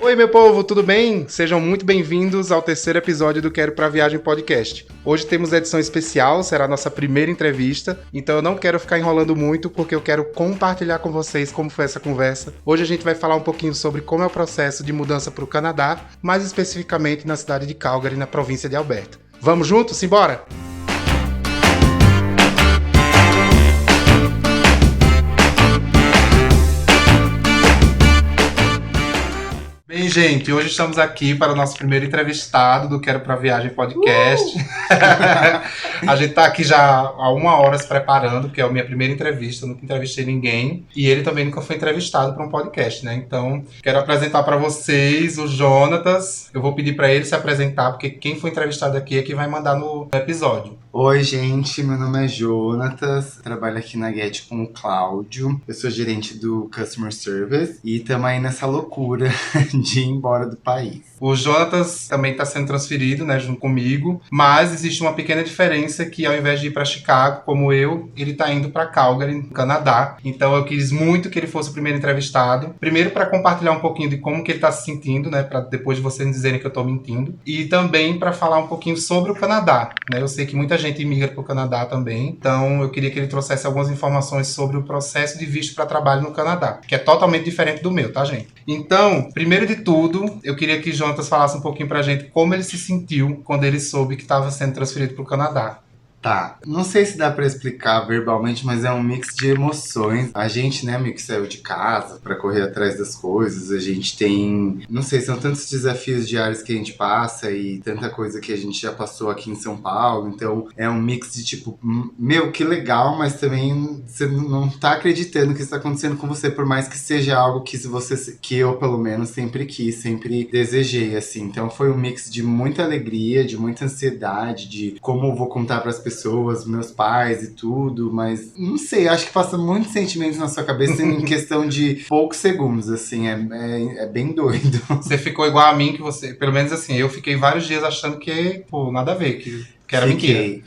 Oi, meu povo, tudo bem? Sejam muito bem-vindos ao terceiro episódio do Quero Pra Viagem Podcast. Hoje temos edição especial, será a nossa primeira entrevista, então eu não quero ficar enrolando muito porque eu quero compartilhar com vocês como foi essa conversa. Hoje a gente vai falar um pouquinho sobre como é o processo de mudança para o Canadá, mais especificamente na cidade de Calgary, na província de Alberta. Vamos juntos? Simbora! Bem, gente, hoje estamos aqui para o nosso primeiro entrevistado do Quero Pra Viagem Podcast. A gente tá aqui já há 1 hora se preparando, porque é a minha primeira entrevista, eu nunca entrevistei ninguém. E ele também nunca foi entrevistado para um podcast, né? Então, quero apresentar para vocês o Jonatas. Eu vou pedir para ele se apresentar, porque quem foi entrevistado aqui é que vai mandar no episódio. Oi, gente, meu nome é Jonatas, trabalho aqui na Get com o Cláudio. Eu sou gerente do Customer Service e estamos aí nessa loucura de ir embora do país. O Jonatas também está sendo transferido, né, junto comigo, mas existe uma pequena diferença que ao invés de ir para Chicago, como eu, ele está indo para Calgary, no Canadá. Então eu quis muito que ele fosse o primeiro entrevistado. Primeiro para compartilhar um pouquinho de como que ele está se sentindo, né, para depois de vocês dizerem que eu estou mentindo. E também para falar um pouquinho sobre o Canadá, né. Eu sei que muita gente imigra para o Canadá também, então eu queria que ele trouxesse algumas informações sobre o processo de visto para trabalho no Canadá, que é totalmente diferente do meu, tá, gente? Então, primeiro de tudo, eu queria que Jonatas falasse um pouquinho pra gente como ele se sentiu quando ele soube que estava sendo transferido pro Canadá. Tá, não sei se dá pra explicar verbalmente, mas é um mix de emoções. A gente, né, meio que saiu de casa pra correr atrás das coisas. A gente tem, não sei, são tantos desafios diários que a gente passa e tanta coisa que a gente já passou aqui em São Paulo. Então é um mix de tipo, meu, que legal, mas também você não tá acreditando que isso tá acontecendo com você, por mais que seja algo que que eu, pelo menos, sempre quis, sempre desejei, assim. Então foi um mix de muita alegria, de muita ansiedade, de como eu vou contar pras pessoas, meus pais e tudo, mas não sei, acho que passa muitos sentimentos na sua cabeça em questão de poucos segundos, assim, é bem doido. Você ficou igual a mim, que você, pelo menos assim, eu fiquei vários dias achando que, pô, nada a ver, que era mentira.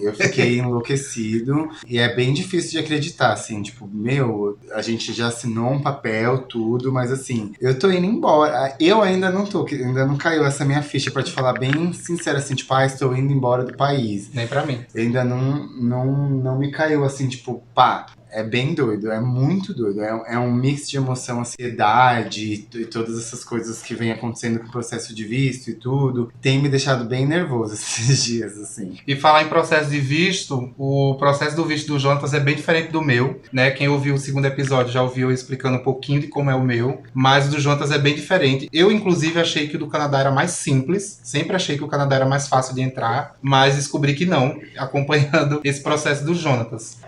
Eu fiquei enlouquecido e é bem difícil de acreditar, assim, tipo, meu, a gente já assinou um papel, tudo, mas assim, eu tô indo embora, eu ainda não caiu essa minha ficha, pra te falar bem sincero, assim, tipo, estou indo embora do país. Nem pra mim. Ainda não me caiu, assim, tipo, pá. É bem doido, é muito doido. É um mix de emoção, ansiedade e todas essas coisas que vem acontecendo com o processo de visto e tudo. Tem me deixado bem nervoso esses dias, assim. E falar em processo de visto, o processo do visto do Jonatas é bem diferente do meu, né? Quem ouviu o segundo episódio já ouviu eu explicando um pouquinho de como é o meu, mas o do Jonatas é bem diferente. Eu, inclusive, achei que o do Canadá era mais simples, sempre achei que o Canadá era mais fácil de entrar, mas descobri que não, acompanhando esse processo do Jonatas.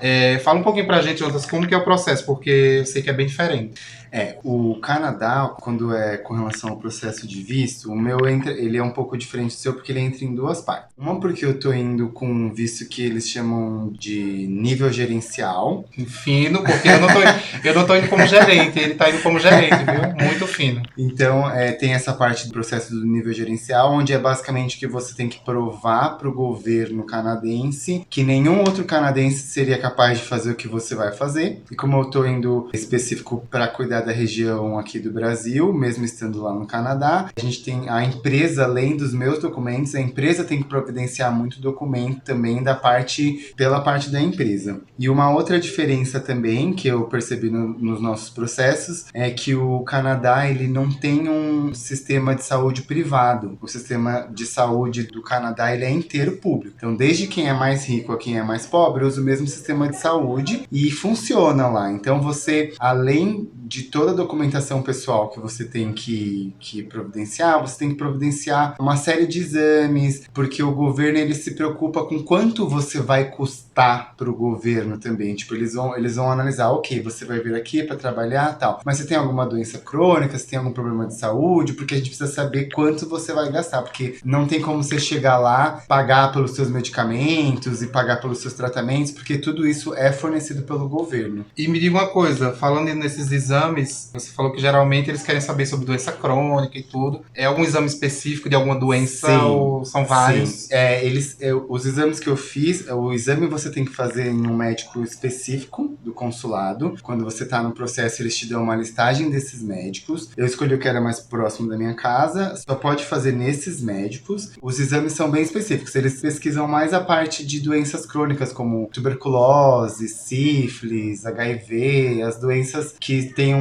Fala um pouquinho pra gente, Jonatas, como que é o processo, porque eu sei que é bem diferente. O Canadá, quando é com relação ao processo de visto, o meu ele é um pouco diferente do seu, porque ele entra em 2 partes. Uma porque eu tô indo com um visto que eles chamam de nível gerencial. Fino, porque eu não tô indo como gerente, ele tá indo como gerente, viu? Muito fino. Então, tem essa parte do processo do nível gerencial, onde é basicamente que você tem que provar pro governo canadense que nenhum outro canadense seria capaz de fazer o que você vai fazer. E como eu tô indo específico para cuidar da região aqui do Brasil, mesmo estando lá no Canadá, a gente tem a empresa, além dos meus documentos, a empresa tem que providenciar muito documento também pela parte da empresa. E uma outra diferença também que eu percebi nos nossos processos é que o Canadá, ele não tem um sistema de saúde privado. O sistema de saúde do Canadá, ele é inteiro público. Então, desde quem é mais rico a quem é mais pobre, usa o mesmo sistema de saúde e funciona lá. Então, você, além de toda a documentação pessoal que você tem que providenciar, você tem que providenciar uma série de exames, porque o governo, ele se preocupa com quanto você vai custar para o governo também. Tipo, eles vão analisar, ok, você vai vir aqui para trabalhar e tal, mas você tem alguma doença crônica, você tem algum problema de saúde, porque a gente precisa saber quanto você vai gastar, porque não tem como você chegar lá, pagar pelos seus medicamentos e pagar pelos seus tratamentos, porque tudo isso é fornecido pelo governo. E me diga uma coisa, falando nesses exames, exames. Você falou que geralmente eles querem saber sobre doença crônica e tudo. É algum exame específico de alguma doença Sim, ou são vários? sim. Os exames que eu fiz, o exame você tem que fazer em um médico específico do consulado. Quando você tá no processo, eles te dão uma listagem desses médicos. Eu escolhi o que era mais próximo da minha casa. Só pode fazer nesses médicos. Os exames são bem específicos. Eles pesquisam mais a parte de doenças crônicas, como tuberculose, sífilis, HIV, as doenças que têm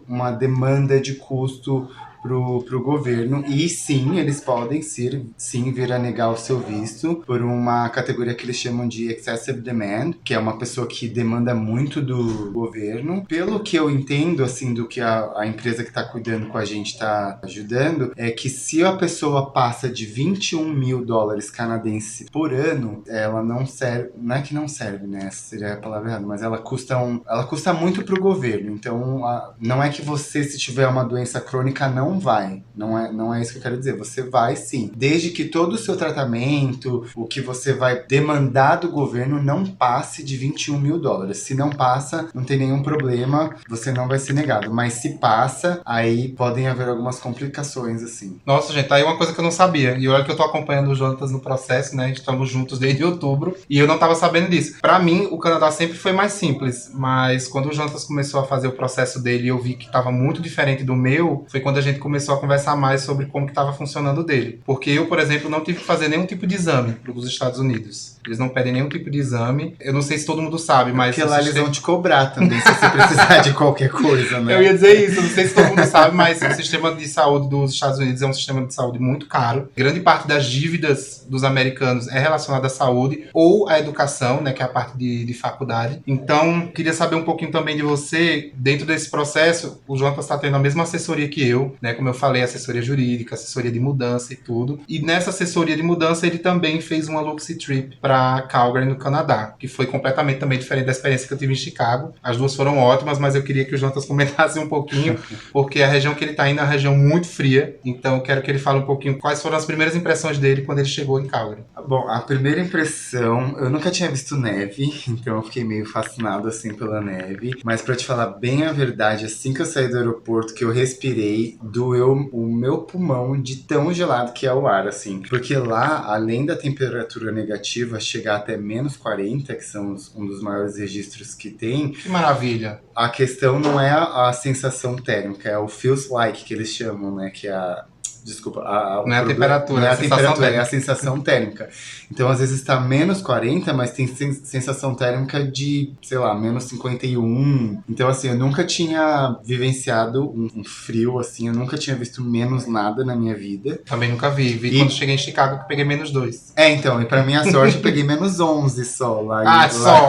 uma demanda de custo pro governo. E sim, eles podem sim vir a negar o seu visto por uma categoria que eles chamam de excessive demand, que é uma pessoa que demanda muito do governo. Pelo que eu entendo, assim, do que a empresa que está cuidando com a gente está ajudando, é que se a pessoa passa de 21 mil dólares canadenses por ano, ela não serve, não é que não serve, né? Essa seria a palavra errada, mas ela custa muito pro governo. Então, não é que você, se tiver uma doença crônica, não vai. Não é isso que eu quero dizer. Você vai sim. Desde que todo o seu tratamento, o que você vai demandar do governo, não passe de 21 mil dólares. Se não passa, não tem nenhum problema, você não vai ser negado. Mas se passa, aí podem haver algumas complicações, assim. Nossa, gente, tá aí uma coisa que eu não sabia. E olha que eu tô acompanhando o Jonatas no processo, né? Estamos juntos desde outubro. E eu não tava sabendo disso. Pra mim, o Canadá sempre foi mais simples. Mas quando o Jonatas começou a fazer o processo dele e eu vi que tava muito diferente do meu, foi quando a gente começou a conversar mais sobre como que tava funcionando dele. Porque eu, por exemplo, não tive que fazer nenhum tipo de exame pros Estados Unidos. Eles não pedem nenhum tipo de exame. Eu não sei se todo mundo sabe, mas... Porque lá eles vão te cobrar também, se você precisar de qualquer coisa, né? Eu ia dizer isso, eu não sei se todo mundo sabe, mas o sistema de saúde dos Estados Unidos é um sistema de saúde muito caro. Grande parte das dívidas dos americanos é relacionada à saúde ou à educação, né, que é a parte de faculdade. Então, queria saber um pouquinho também de você. Dentro desse processo, o Jonatas está tendo a mesma assessoria que eu, né, como eu falei, assessoria jurídica, assessoria de mudança e tudo. E nessa assessoria de mudança, ele também fez uma Luxy Trip para Calgary, no Canadá, que foi completamente também diferente da experiência que eu tive em Chicago. As duas foram ótimas, mas eu queria que o Jonatas comentasse um pouquinho, porque a região que ele está indo é uma região muito fria. Então, eu quero que ele fale um pouquinho quais foram as primeiras impressões dele quando ele chegou em Calgary. Bom, a primeira impressão, eu nunca tinha visto neve, então eu fiquei meio fascinado, assim, pela neve. Mas pra te falar bem a verdade, assim que eu saí do aeroporto, que eu respirei, doeu o meu pulmão de tão gelado que é o ar, assim. Porque lá, além da temperatura negativa chegar até menos 40, que são um dos maiores registros que tem... Que maravilha! A questão não é a sensação térmica, é o feels like, que eles chamam, né? Que é a... Desculpa, não é a temperatura, não é a sensação temperatura, térmica. é a sensação térmica. Então, às vezes está menos 40, mas tem sensação térmica de, sei lá, menos 51. Então, assim, eu nunca tinha vivenciado um frio, assim, eu nunca tinha visto menos nada na minha vida. Também nunca vi. Vi quando cheguei em Chicago que peguei menos 2. Então, e pra minha sorte, eu peguei menos 11 só só!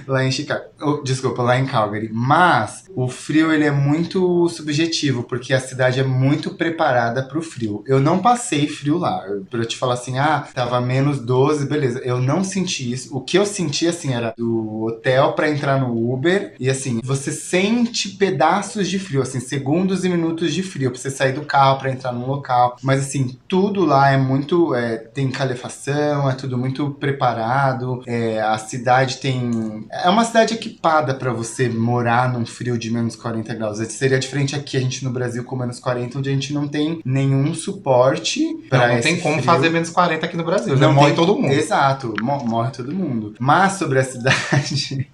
Lá em Chicago. Desculpa, lá em Calgary. Mas o frio, ele é muito subjetivo, porque a cidade é muito preparada pro frio. Eu não passei frio lá. Pra eu te falar assim, tava menos 12, beleza. Eu não senti isso. O que eu senti, assim, era do hotel pra entrar no Uber. E, assim, você sente pedaços de frio, assim, segundos e minutos de frio pra você sair do carro pra entrar num local. Mas, assim, tudo lá é muito... tem calefação, é tudo muito preparado. A cidade tem... É uma cidade equipada pra você morar num frio de menos 40 graus. Seria diferente aqui, a gente no Brasil com menos 40, onde a gente não tem nenhum suporte pra não tem como frio. fazer menos 40 aqui no Brasil. Já Não morre tem... todo mundo. Exato, morre todo mundo. Mas sobre a cidade,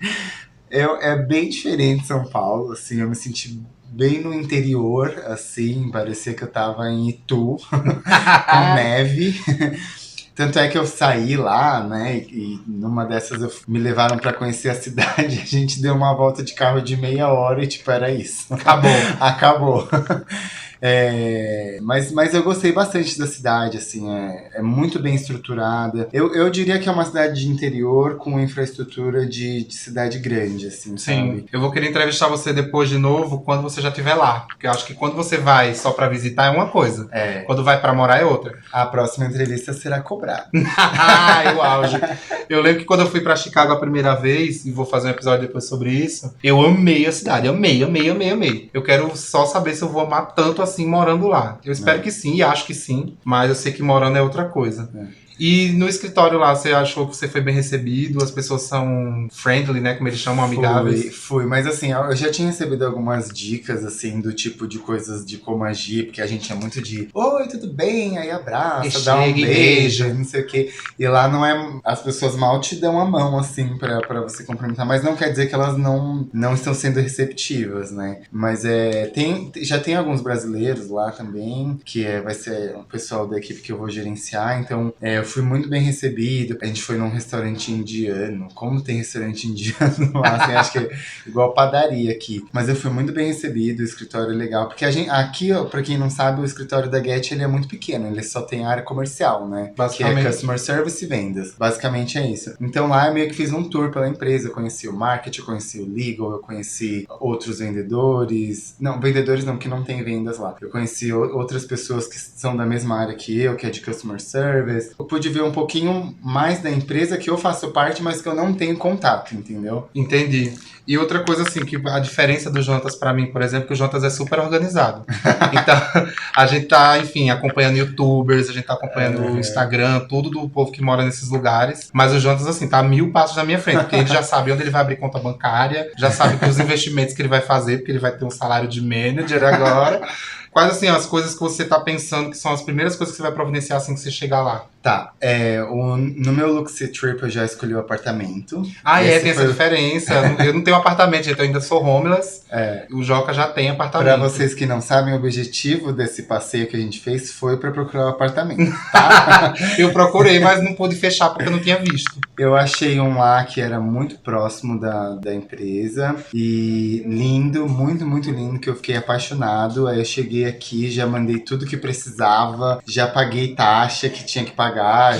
é bem diferente de São Paulo, assim, eu me senti bem no interior, assim, parecia que eu tava em Itu, com neve. Tanto é que eu saí lá, né, e numa dessas me levaram pra conhecer a cidade, a gente deu uma volta de carro de meia hora e tipo, era isso. Acabou. Mas eu gostei bastante da cidade, assim, é muito bem estruturada. Eu diria que é uma cidade de interior com infraestrutura de cidade grande, assim, Sim, sabe? eu vou querer entrevistar você depois de novo, quando você já estiver lá. Porque eu acho que quando você vai só pra visitar é uma coisa. Quando vai pra morar é outra. A próxima entrevista será cobrada. O auge. Eu lembro que quando eu fui pra Chicago a primeira vez, e vou fazer um episódio depois sobre isso, eu amei a cidade. Amei. Eu quero só saber se eu vou amar tanto assim morando lá. Eu espero que sim, e acho que sim, mas eu sei que morando é outra coisa. E no escritório lá, você achou que você foi bem recebido? As pessoas são friendly, né? Como eles chamam, amigáveis? Fui, mas assim, eu já tinha recebido algumas dicas, assim, do tipo de coisas de como agir, porque a gente é muito de oi, tudo bem? Aí abraça, E dá um chega e beijo, beija. não sei o quê. E lá não é. As pessoas mal te dão a mão, assim, pra você cumprimentar, mas não quer dizer que elas não estão sendo receptivas, né? Mas já tem alguns brasileiros lá também, que vai ser o pessoal da equipe que eu vou gerenciar, então eu fui muito bem recebido. A gente foi num restaurante indiano. Como tem restaurante indiano lá, assim, acho que é igual padaria aqui. Mas eu fui muito bem recebido, o escritório é legal. Porque aqui, ó, pra quem não sabe, o escritório da Get ele é muito pequeno, ele só tem área comercial, né? Que é Basicamente. Customer Service e vendas. Basicamente é isso. Então lá eu meio que fiz um tour pela empresa. Eu conheci o marketing, eu conheci o legal, eu conheci outros vendedores. Não, vendedores não, que não tem vendas lá. Eu conheci outras pessoas que são da mesma área que eu, que é de Customer Service. Eu pude ver um pouquinho mais da empresa que eu faço parte, mas que eu não tenho contato, entendeu? Entendi. E outra coisa, assim, que a diferença do Jonatas pra mim, por exemplo, que o Jonatas é super organizado. Então, a gente tá, enfim, acompanhando YouTubers, a gente tá acompanhando o Instagram, tudo do povo que mora nesses lugares. Mas o Jonatas, assim, tá a 1000 passos na minha frente, porque ele já sabe onde ele vai abrir conta bancária, já sabe que os investimentos que ele vai fazer, porque ele vai ter um salário de manager agora. Quais, assim, as coisas que você tá pensando que são as primeiras coisas que você vai providenciar assim que você chegar lá? Tá, no meu Luxy Trip eu já escolhi o apartamento. Ah, Esse tem foi essa diferença. Eu não tenho apartamento, gente, eu ainda sou homeless. É. O Joca já tem apartamento. Pra vocês que não sabem, o objetivo desse passeio que a gente fez foi pra procurar o apartamento, tá? Eu procurei, mas não pude fechar porque eu não tinha visto. Eu achei um lá que era muito próximo da empresa e lindo, muito, muito lindo, que eu fiquei apaixonado. Aí eu cheguei aqui, já mandei tudo que precisava, já paguei taxa que tinha que pagar.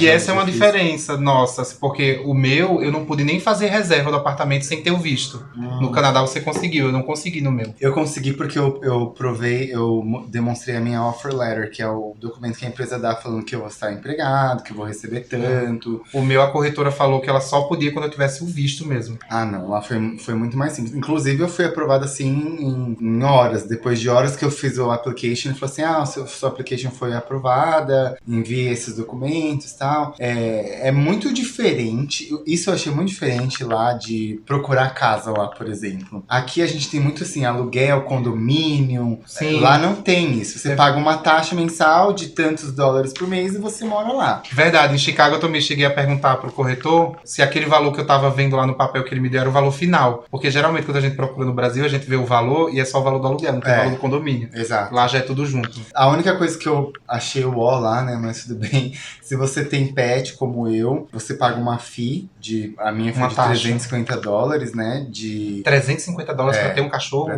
E essa é uma diferença nossa, porque o meu, eu não pude nem fazer reserva do apartamento sem ter o visto. No Canadá você conseguiu, eu não consegui no meu. Eu consegui porque eu provei, eu demonstrei a minha offer letter, que é o documento que a empresa dá falando que eu vou estar empregado, que eu vou receber tanto. O meu, a corretora falou que ela só podia quando eu tivesse o visto mesmo. Ah, não, lá foi muito mais simples. Inclusive, eu fui aprovado assim em horas. Depois de horas que eu fiz o application, ele falou assim: sua application foi aprovada, envie esses documentos e tal. É muito diferente. Isso eu achei muito diferente lá de procurar casa lá, por exemplo. Aqui a gente tem muito assim, aluguel, condomínio. Sim. Lá não tem isso. Você paga uma taxa mensal de tantos dólares por mês e você mora lá. Verdade, em Chicago eu também cheguei a perguntar pro corretor se aquele valor que eu tava vendo lá no papel que ele me deu era o valor final. Porque geralmente quando a gente procura no Brasil, a gente vê o valor e é só o valor do aluguel, não tem o valor do condomínio. Exato. Lá já é tudo junto. A única coisa que eu achei o ó lá, né, mas tudo bem. Se você tem pet como eu, você paga uma fee a minha foi de $350, né, de $350 pra ter um cachorro?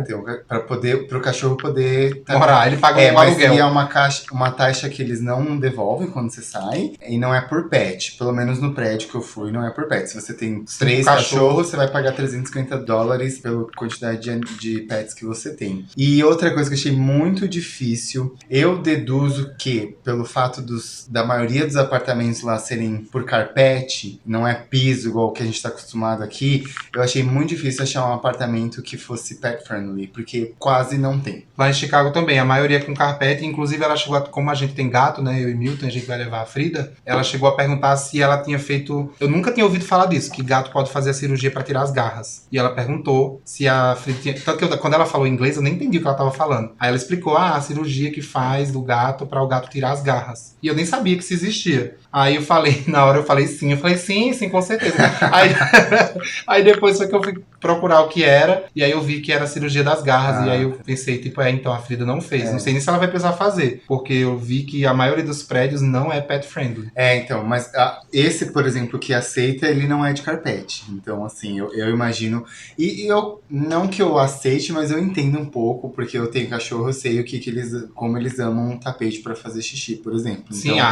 Pro cachorro poder morar, ele paga um aluguel. E é uma taxa que eles não devolvem quando você sai, e não é por pet. Pelo menos no prédio que eu fui, não é por pet. Se você tem 3 cachorros, você vai pagar $350 pela quantidade de pets que você tem. E outra coisa que eu achei muito difícil, eu deduzo que, pelo fato da maioria dos apartamentos lá serem por carpete, não é piso igual o que a gente tá acostumado aqui, eu achei muito difícil achar um apartamento que fosse pet friendly, porque quase não tem. Lá em Chicago também, a maioria é com carpete, inclusive ela chegou, como a gente tem gato, né, eu e Milton, a gente vai levar a Frida, ela chegou a perguntar se ela tinha feito, eu nunca tinha ouvido falar disso, que gato pode fazer a cirurgia pra tirar as garras. E ela perguntou se a Frida tinha, tanto que quando ela falou inglês, eu nem entendi o que ela tava falando. Aí ela explicou, a cirurgia que faz do gato pra o gato tirar as garras. E eu nem sabia que isso existia. Aí na hora eu falei sim, sim, com certeza. Aí depois foi que eu fui procurar o que era, e aí eu vi que era a cirurgia das garras, e aí eu pensei, tipo, então a Frida não fez. Não sei nem se ela vai precisar fazer, porque eu vi que a maioria dos prédios não é pet friendly. Então, mas esse, por exemplo, que aceita, ele não é de carpete. Então, assim, eu imagino... E eu, não que eu aceite, mas eu entendo um pouco, porque eu tenho cachorro, eu sei como eles amam um tapete pra fazer xixi, por exemplo. Sim, então,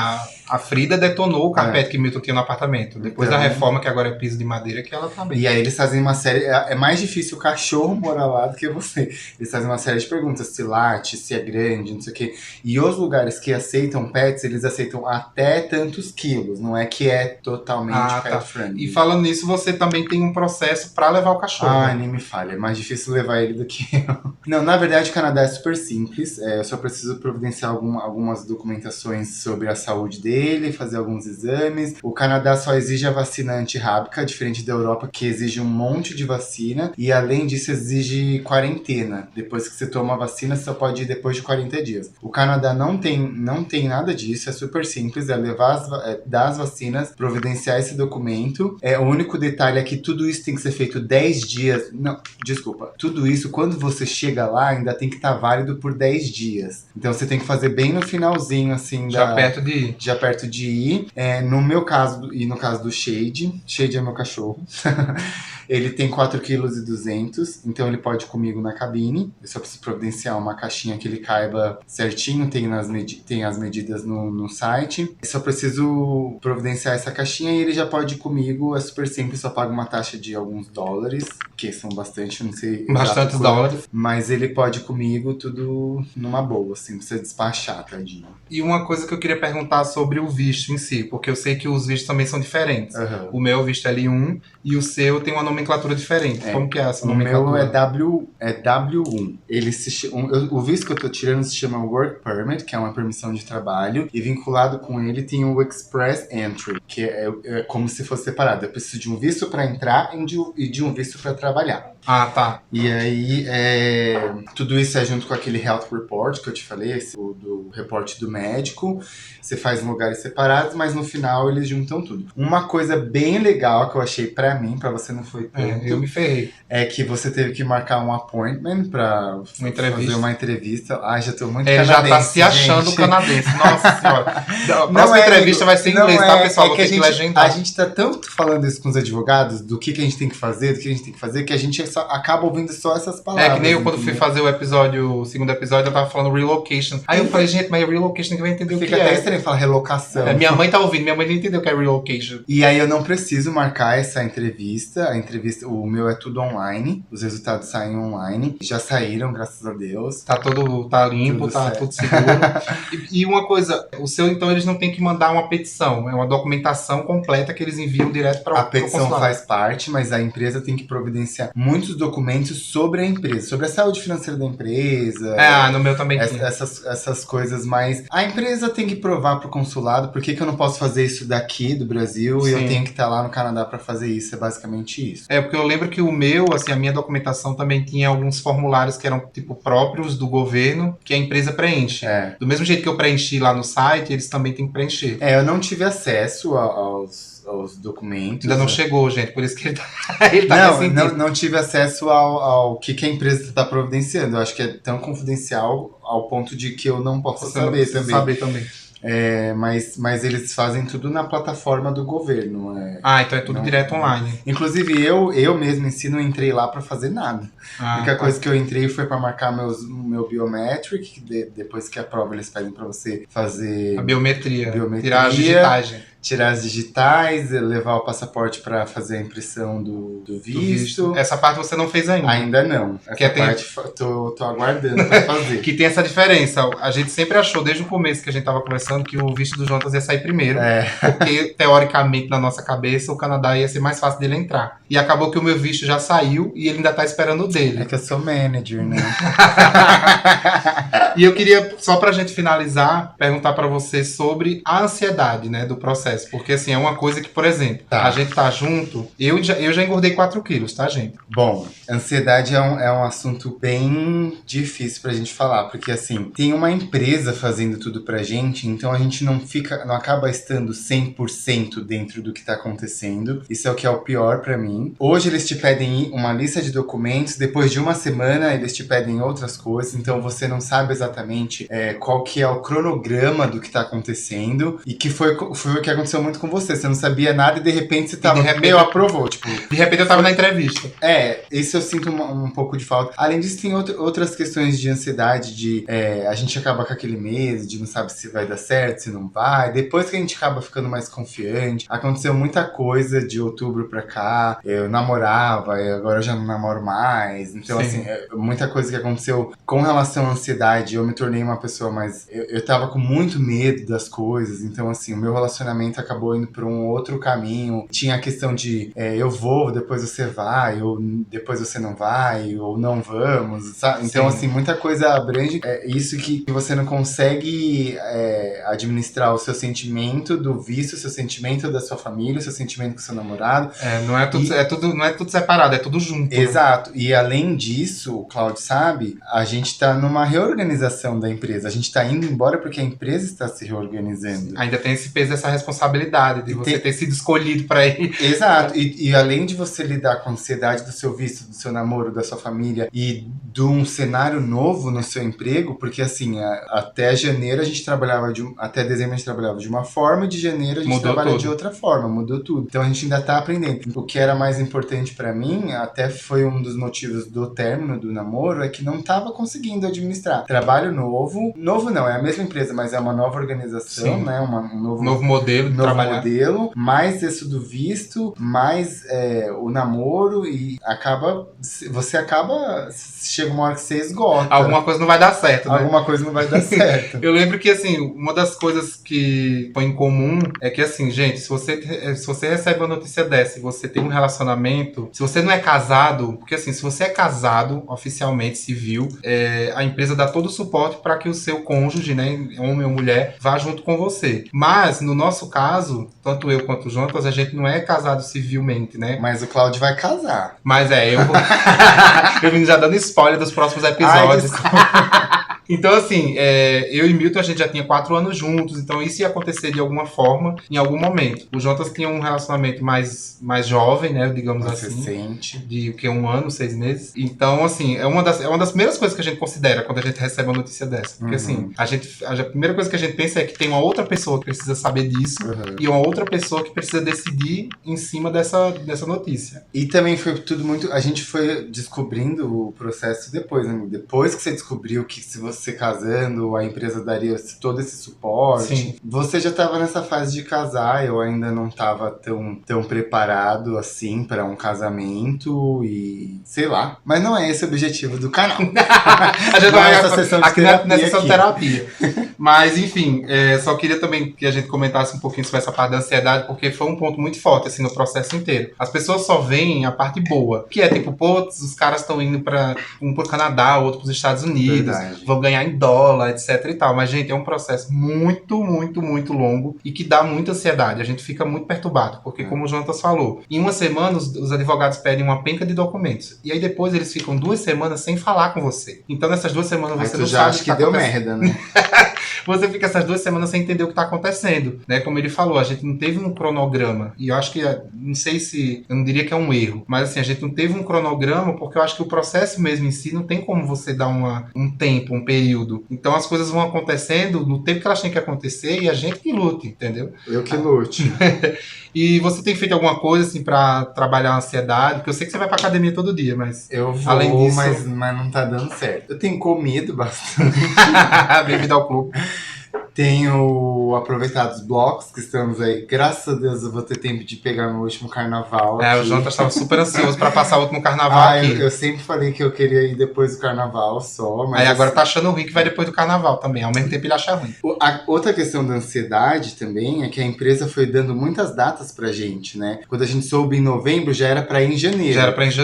a Frida detonou o carpete que Milton tinha no apartamento. Depois da reforma, que agora é piso de madeira, que ela tá bem. E aí eles fazem uma série... É mais difícil o cachorro morar lá do que você. Eles fazem uma série de perguntas, se late, se é grande, não sei o quê. E os lugares que aceitam pets, eles aceitam até tantos quilos. Não é que é totalmente tá. pet friendly. E falando nisso, você também tem um processo pra levar o cachorro. Ai, nem me falha. É mais difícil levar ele do que eu. Não, na verdade, o Canadá é super simples. Eu só preciso providenciar algumas documentações sobre a saúde dele, fazer alguns exames. O Canadá só exige a vacina antirrábica, diferente da Europa, que exige um monte de vacina. E, além disso, exige quarentena. Depois que você toma a vacina, você só pode ir depois de 40 dias. O Canadá não tem nada disso. É super simples. É levar dar as vacinas, providenciar esse documento. O único detalhe é que tudo isso tem que ser feito 10 dias. Não, desculpa. Tudo isso, quando você chega lá, ainda tem que estar válido por 10 dias. Então você tem que fazer bem no finalzinho, assim, Já perto de ir. Já perto de ir. No meu caso, e no caso do Shade é meu cachorro. Ele tem 4,2 kg, então ele pode ir comigo na cabine. Eu só preciso providenciar uma caixinha que ele caiba certinho, tem as medidas no site. Eu só preciso providenciar essa caixinha e ele já pode ir comigo. É super simples, só paga uma taxa de alguns dólares, que são bastante, não sei. Bastantes dólares. Mas ele pode ir comigo tudo numa boa, assim, não precisa despachar, tadinho. E uma coisa que eu queria perguntar sobre o visto em si, porque eu sei que os vistos também são diferentes. Uhum. O meu é o visto L1 e o seu tem uma nomenclatura diferente. Como que é essa nomenclatura? O meu é W1. O visto que eu tô tirando se chama Work Permit, que é uma permissão de trabalho, e vinculado com ele tem o Express Entry, que é como se fosse separado. Eu preciso de um visto para entrar e de um visto para trabalhar. Ah, tá. E aí, tudo isso é junto com aquele Health Report que eu te falei, do reporte do médico. Você faz em lugares separados, mas no final eles juntam tudo. Uma coisa bem legal que eu achei pra mim, pra você não foi tanto, eu me ferrei. É que você teve que marcar um appointment pra fazer uma entrevista. Ai, já tô muito canadense, já tá se achando gente. Canadense. Nossa senhora. A próxima entrevista vai ser em inglês, tá, pessoal? Vou ter que legendar. A gente tá tanto falando isso com os advogados, do que a gente tem que fazer, que a gente acaba ouvindo só essas palavras. É que nem eu quando fui fazer o segundo episódio, eu tava falando relocation. Aí eu falei, gente, mas relocation ninguém vai entender o que é. Fica até estranho falar relocação. Minha mãe tá ouvindo, minha mãe não entendeu o que é relocation. E aí eu não preciso marcar essa entrevista. A entrevista, o meu é tudo online. Os resultados saem online. Já saíram, graças a Deus. Tá limpo, tá tudo seguro. E uma coisa, o seu, então, eles não têm que mandar uma petição. É uma documentação completa que eles enviam direto para o consulado. A petição faz parte, mas a empresa tem que providenciar muitos documentos sobre a empresa. Sobre a saúde financeira da empresa. No meu também tem. Essas coisas, mas a empresa tem que provar pro consulado por que eu não posso fazer isso daqui do Brasil. Sim. E eu tenho que estar lá no Canadá para fazer isso. É basicamente isso. Porque eu lembro que o meu, assim, a minha documentação também tinha alguns formulários que eram, tipo, próprios do governo, que a empresa preenche. Do mesmo jeito que eu preenchi lá no site, eles também têm que preencher. Eu não tive acesso aos documentos. Ainda não chegou, gente, por isso que ele tá não tive acesso ao que a empresa está providenciando. Eu acho que é tão confidencial ao ponto de que eu não posso saber também. Mas eles fazem tudo na plataforma do governo. Então é tudo direto online. Inclusive, eu mesmo não entrei lá pra fazer nada. A única coisa que eu entrei foi pra marcar meu biometric, depois que a prova eles pedem pra você fazer... A biometria. Tirar as digitais, gente. Tirar as digitais, levar o passaporte pra fazer a impressão do visto. Essa parte você não fez ainda? Ainda não. Essa parte tô aguardando pra fazer. Que tem essa diferença. A gente sempre achou, desde o começo que a gente tava conversando, que o visto do Jonas ia sair primeiro. Porque, teoricamente, na nossa cabeça, o Canadá ia ser mais fácil dele entrar. E acabou que o meu visto já saiu e ele ainda tá esperando o dele. É que eu sou manager, né? E eu queria, só pra gente finalizar, perguntar pra você sobre a ansiedade, né, do processo. Porque, assim, é uma coisa que, por exemplo, a gente tá junto... Eu já engordei 4 quilos, tá, gente? Bom, ansiedade é um assunto bem difícil pra gente falar. Porque, assim, tem uma empresa fazendo tudo pra gente, então a gente não acaba estando 100% dentro do que tá acontecendo. Isso é o que é o pior pra mim. Hoje eles te pedem uma lista de documentos, depois de uma semana eles te pedem outras coisas, então você não sabe exatamente qual que é o cronograma do que tá acontecendo. E que foi o que aconteceu muito com você. Você não sabia nada e de repente você tava... aprovou, tipo... De repente eu tava na entrevista. Isso eu sinto um pouco de falta. Além disso, tem outras questões de ansiedade, a gente acaba com aquele medo de não sabe se vai dar certo, se não vai. Depois que a gente acaba ficando mais confiante, aconteceu muita coisa de outubro pra cá. Eu namorava, e agora eu já não namoro mais. Então, assim, muita coisa que aconteceu com relação à ansiedade. Eu me tornei uma pessoa mais... Eu tava com muito medo das coisas. Então, assim, o meu relacionamento relacionamento acabou indo pra um outro caminho. Tinha a questão de eu vou, depois você vai, ou depois você não vai, ou não vamos, sabe? Então, Sim. assim, muita coisa abrange. É isso que você não consegue administrar o seu sentimento do vício, o seu sentimento da sua família, o seu sentimento com o seu namorado. Não é tudo separado, é tudo junto. Exato. Né? E além disso, o Claudio sabe, a gente tá numa reorganização da empresa. A gente tá indo embora porque a empresa está se reorganizando. Ainda tem esse peso, essa responsabilidade de você ter sido escolhido pra ir. Exato. E além de você lidar com a ansiedade do seu vício, do seu namoro, da sua família e de um cenário novo no seu emprego, porque assim, até janeiro a gente trabalhava até dezembro a gente trabalhava de uma forma, e de janeiro a gente trabalha de outra forma, mudou tudo. Então a gente ainda tá aprendendo. O que era mais importante pra mim, até foi um dos motivos do término do namoro, é que não tava conseguindo administrar. Trabalho novo não, é a mesma empresa, mas é uma nova organização, Sim. né? Um novo modelo de trabalhar. Modelo, mais isso do visto, mais o namoro, e chega uma hora que você esgota. Alguma coisa não vai dar certo, né? Alguma coisa não vai dar certo. Eu lembro que, assim, uma das coisas que foi em comum é que, assim, gente, se você recebe uma notícia dessa e você tem um relacionamento, se você não é casado, porque, assim, se você é casado, oficialmente, civil, a empresa dá todo o suporte para que o seu cônjuge, né, homem ou mulher, vá junto com você. Mas, no nosso caso, tanto eu quanto o Jonas, a gente não é casado civilmente, né? Mas o Claudio vai casar. Mas eu vou... eu vim já dando spoiler dos próximos episódios. Então, assim, eu e Milton, a gente já tinha 4 anos juntos, então isso ia acontecer de alguma forma, em algum momento. O Jonas tinha um relacionamento mais jovem, né, digamos mais assim. Recente. De 1 ano, 6 meses. Então, assim, é uma das primeiras coisas que a gente considera quando a gente recebe uma notícia dessa. Porque, assim, a primeira coisa que a gente pensa é que tem uma outra pessoa que precisa saber disso e uma outra pessoa que precisa decidir em cima dessa notícia. E também foi tudo muito... A gente foi descobrindo o processo depois, né? Depois que você descobriu que se você casando, a empresa daria todo esse suporte. Sim. Você já estava nessa fase de casar, eu ainda não estava tão preparado assim para um casamento e sei lá. Mas não é esse o objetivo do canal. A gente vai nessa sessão de terapia. Nessa sessão de terapia. Mas, enfim, só queria também que a gente comentasse um pouquinho sobre essa parte da ansiedade, porque foi um ponto muito forte, assim, no processo inteiro. As pessoas só veem a parte boa, que é tipo, pô, os caras estão indo um pro Canadá, outro pros Estados Unidos, vão ganhar em dólar, etc e tal. Mas, gente, é um processo muito, muito, muito longo e que dá muita ansiedade. A gente fica muito perturbado, porque, como o Jonas falou, em uma semana os advogados pedem uma penca de documentos. E aí depois eles ficam 2 semanas sem falar com você. Então, nessas 2 semanas você não sabe acha que deu merda, né? Você fica essas 2 semanas sem entender o que tá acontecendo, né? Como ele falou, a gente não teve um cronograma. E eu acho que, não sei se, eu não diria que é um erro, mas assim, a gente não teve um cronograma porque eu acho que o processo mesmo em si não tem como você dar um tempo, um período. Então as coisas vão acontecendo no tempo que elas têm que acontecer e a gente que lute, entendeu? Eu que lute. E você tem feito alguma coisa assim pra trabalhar a ansiedade? Porque eu sei que você vai pra academia todo dia, mas... Eu vou, além disso... mas não tá dando certo. Eu tenho comido bastante. Bem-vindo ao clube. Tenho aproveitado os blocos que estamos aí. Graças a Deus eu vou ter tempo de pegar meu último carnaval. O Jonas estava super ansioso pra passar o último carnaval aqui. Eu sempre falei que eu queria ir depois do carnaval só. Mas aí agora tá achando ruim que vai depois do carnaval também. Ao mesmo tempo ele acha ruim. Outra questão da ansiedade também é que a empresa foi dando muitas datas pra gente, né? Quando a gente soube em novembro, já era pra ir em janeiro.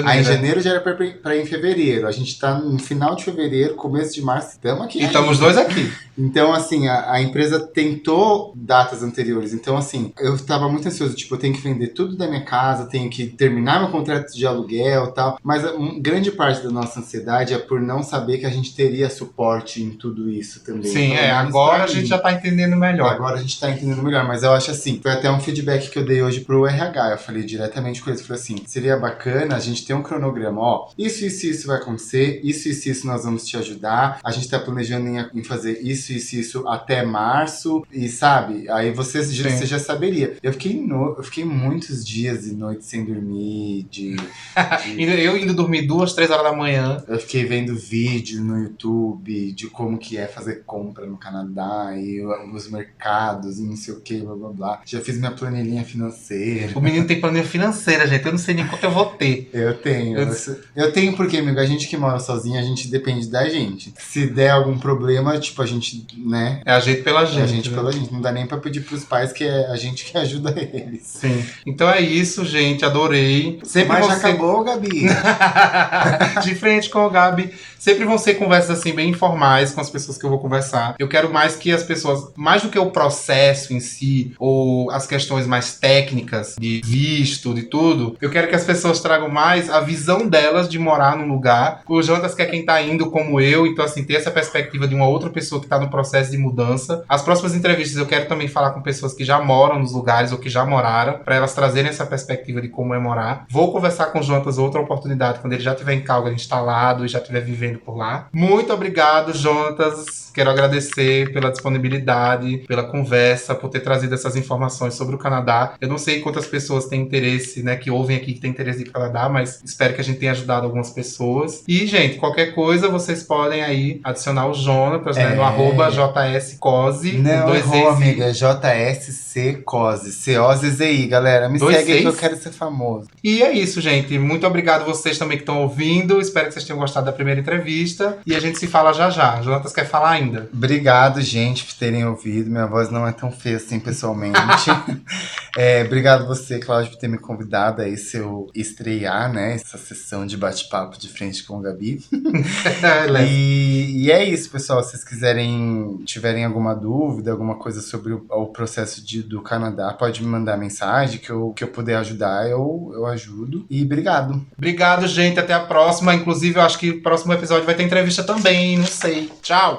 Aí em janeiro já era pra ir em fevereiro. A gente tá no final de fevereiro, começo de março. Estamos aqui. E estamos os dois aqui. Então, assim, a empresa tentou datas anteriores. Então, assim, eu tava muito ansioso. Tipo, eu tenho que vender tudo da minha casa, tenho que terminar meu contrato de aluguel e tal. Mas grande parte da nossa ansiedade é por não saber que a gente teria suporte em tudo isso também. Sim, agora a gente já tá entendendo melhor. Agora a gente tá entendendo melhor. Mas eu acho assim, foi até um feedback que eu dei hoje pro RH. Eu falei diretamente com eles. Falei assim, seria bacana a gente ter um cronograma. Ó, isso vai acontecer. Isso nós vamos te ajudar. A gente tá planejando em fazer isso até março, e sabe, aí você já saberia. Eu fiquei muitos dias e noites sem dormir, eu indo dormir 2, 3 horas da manhã. Eu fiquei vendo vídeo no YouTube de como que é fazer compra no Canadá, e os mercados, e não sei o que, blá blá blá. Já fiz minha planilhinha financeira. O menino tem planilha financeira, gente, eu não sei nem quanto eu vou ter. Eu tenho. Eu tenho porque, amigo, a gente que mora sozinho, a gente depende da gente. Se der algum problema, tipo, a gente, né? A gente pela gente. É a gente né? pela gente. Não dá nem pra pedir pros pais, que é a gente que ajuda eles. Sim. Então é isso, gente. Adorei. Sempre Mas já você... acabou, Gabi? De frente com o Gabi. Sempre vão ser conversas assim bem informais com as pessoas que eu vou conversar. Eu quero mais que as pessoas, mais do que o processo em si, ou as questões mais técnicas de visto, de tudo, eu quero que as pessoas tragam mais a visão delas de morar num lugar. O Jonatas quer quem tá indo como eu, então assim, ter essa perspectiva de uma outra pessoa que tá no processo de mudança. As próximas entrevistas eu quero também falar com pessoas que já moram nos lugares ou que já moraram, para elas trazerem essa perspectiva de como é morar. Vou conversar com o Jonatas outra oportunidade, quando ele já estiver em Calgary instalado e já estiver vivendo por lá. Muito obrigado, Jonatas. Quero agradecer pela disponibilidade, pela conversa, por ter trazido essas informações sobre o Canadá. Eu não sei quantas pessoas têm interesse, né, que ouvem aqui, que têm interesse em Canadá, mas espero que a gente tenha ajudado algumas pessoas. E, gente, qualquer coisa, vocês podem aí adicionar o Jonatas, né, no @JSCose. Não, dois errou, E's e- amiga. JSCose. C-O-Z-Z-I, galera. Me Dois segue aí que eu Cs? quero ser famoso. E é isso, gente. Muito obrigado vocês também que estão ouvindo. Espero que vocês tenham gostado da primeira entrevista. E a gente se fala já já. Jonatas quer falar ainda? Obrigado, gente, por terem ouvido. Minha voz não é tão feia assim pessoalmente. Obrigado você, Cláudio, por ter me convidado a esse eu estrear, né? Essa sessão de bate-papo de frente com o Gabi. E é isso, pessoal. Se vocês tiverem alguma dúvida, alguma coisa sobre o processo do Canadá, pode me mandar mensagem que eu puder ajudar, eu ajudo. E obrigado. Obrigado, gente. Até a próxima. Inclusive, eu acho que o próximo episódio vai ter entrevista também. Não sei. Tchau.